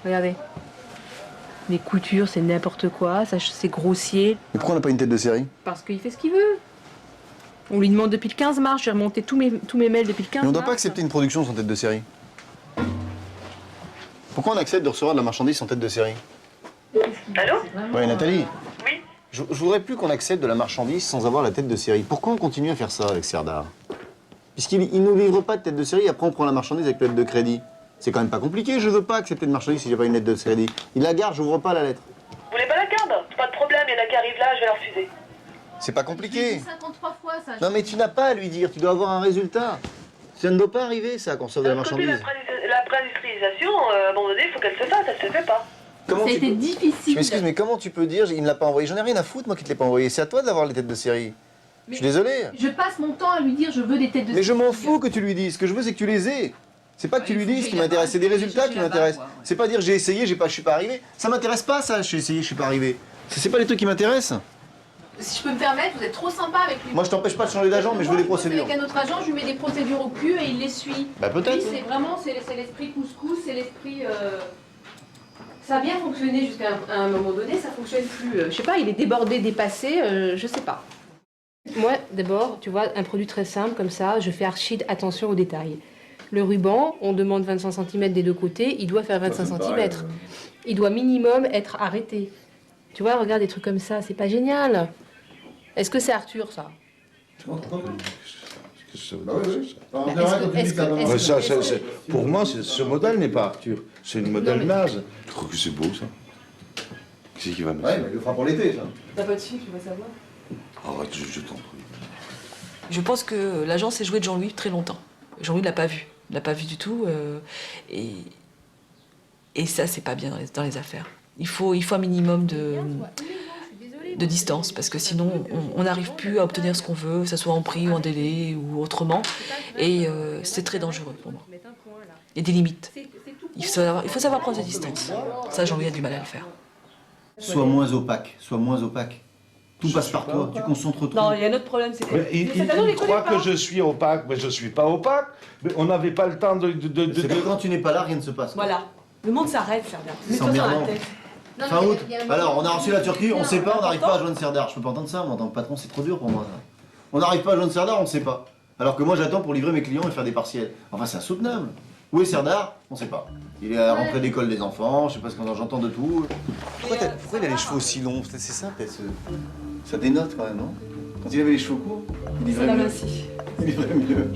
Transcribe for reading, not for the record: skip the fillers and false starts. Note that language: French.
Regardez. Les coutures, c'est n'importe quoi, ça c'est grossier. Mais pourquoi on n'a pas une tête de série? Parce qu'il fait ce qu'il veut. On lui demande depuis le 15 mars, j'ai remonté tous mes mails depuis le 15 mars. Mais on ne doit pas accepter une production sans tête de série. Pourquoi on accepte de recevoir de la marchandise sans tête de série? Allô? Oui, Nathalie. Oui. Je voudrais plus qu'on accepte de la marchandise sans avoir la tête de série. Pourquoi on continue à faire ça avec Serdar? Puisqu'il ne nous livre pas de tête de série, après on prend la marchandise avec lettre de crédit. C'est quand même pas compliqué, je veux pas accepter de marchandise si j'ai pas une lettre de crédit. Il la garde, j'ouvre pas la lettre. Vous voulez pas la carte? Pas de problème, il y en a qui arrivent là, je vais la refuser. C'est pas compliqué. 53 fois ça. Non mais tu n'as pas à lui dire, tu dois avoir un résultat. Ça ne doit pas arriver ça, qu'on sauve de la D'un côté, marchandise. la pré-industrialisation, à un moment donné, il faut qu'elle se fasse, elle se fait pas. Comment Ça a tu été peux- difficile. Je m'excuse, mais comment tu peux dire, il ne l'a pas envoyé? J'en ai rien à foutre, moi, qui te l'ai pas envoyé. C'est à toi d'avoir les têtes de série. Je suis désolé. Je passe mon temps à lui dire je veux des têtes de Mais je m'en fous que tu lui dises. Ce que je veux, c'est que tu les aies. C'est pas que tu lui dises ce qui m'intéresse, c'est des résultats qui m'intéressent. C'est pas dire j'ai essayé, je suis pas arrivé. Ça m'intéresse pas, ça, j'ai essayé, je suis pas arrivé. C'est pas les trucs qui m'intéressent. Si je peux me permettre, vous êtes trop sympa avec lui. Moi, je t'empêche pas de changer d'agent, mais je veux des Moi, je bosse procédures. avec un autre agent, je lui mets des procédures au cul et il les suit. Bah, peut-être. Lui, c'est vraiment, c'est l'esprit couscous, c'est l'esprit... Ça a bien fonctionné jusqu'à un moment donné, ça fonctionne plus. Je sais pas, il est débordé, dépassé, je sais pas. Moi, d'abord, tu vois, un produit très simple comme ça, je fais archi attention aux détails. Le ruban, on demande 25 cm des deux côtés, il doit faire 25 cm. Il doit minimum être arrêté. Tu vois, regarde des trucs comme ça, c'est pas génial. Est-ce que c'est Arthur, ça? Pour moi, ce modèle n'est pas Arthur. C'est une modèle naze. Je trouve que c'est beau, ça. Qui c'est qui va mettre Ouais, ça? mais il le fera pour l'été, ça. T'as pas de fille, tu vas savoir. Arrête, je t'en prie. Je pense que l'agence est jouée de Jean-Louis très longtemps. Jean-Louis ne l'a pas vu. Il l'a pas vu du tout. Et ça, c'est pas bien dans les affaires. Il faut un minimum de distance, parce que sinon, on n'arrive plus à obtenir ce qu'on veut, que ce soit en prix ou en délai ou autrement. Et c'est très dangereux pour moi. Il y a des limites. Il faut savoir prendre ses distances. Ça, Jean-Louis a du mal à le faire. Sois moins opaque, sois moins opaque. Tout passe par toi, tu concentres trop. Non, il y a un autre problème, c'est que... Mais il croit que je suis opaque, mais je suis pas opaque. Mais on n'avait pas le temps de... C'est que quand tu n'es pas là, rien ne se passe. Voilà. Le monde s'arrête, Serdar. C'est emmerdant. Fin août. il y a un Alors, on a moment reçu la Turquie, on sait pas, on n'arrive important. pas à joindre Serdar. Je peux pas entendre ça, moi, en tant que patron, c'est trop dur pour moi, ça. On n'arrive pas à joindre Serdar, on ne sait pas. Alors que moi, j'attends pour livrer mes clients et faire des partiels. Enfin, c'est insoutenable. Où est Serdar? On ne sait pas. Il est à la rentrée d'école des enfants, je sais pas ce qu'on j'entends de tout. Pourquoi il a les cheveux aussi longs? C'est ça, peut-être. Ça dénote quand même, non? Quand il avait les cheveux courts, il livrait mieux. Il livrait mieux.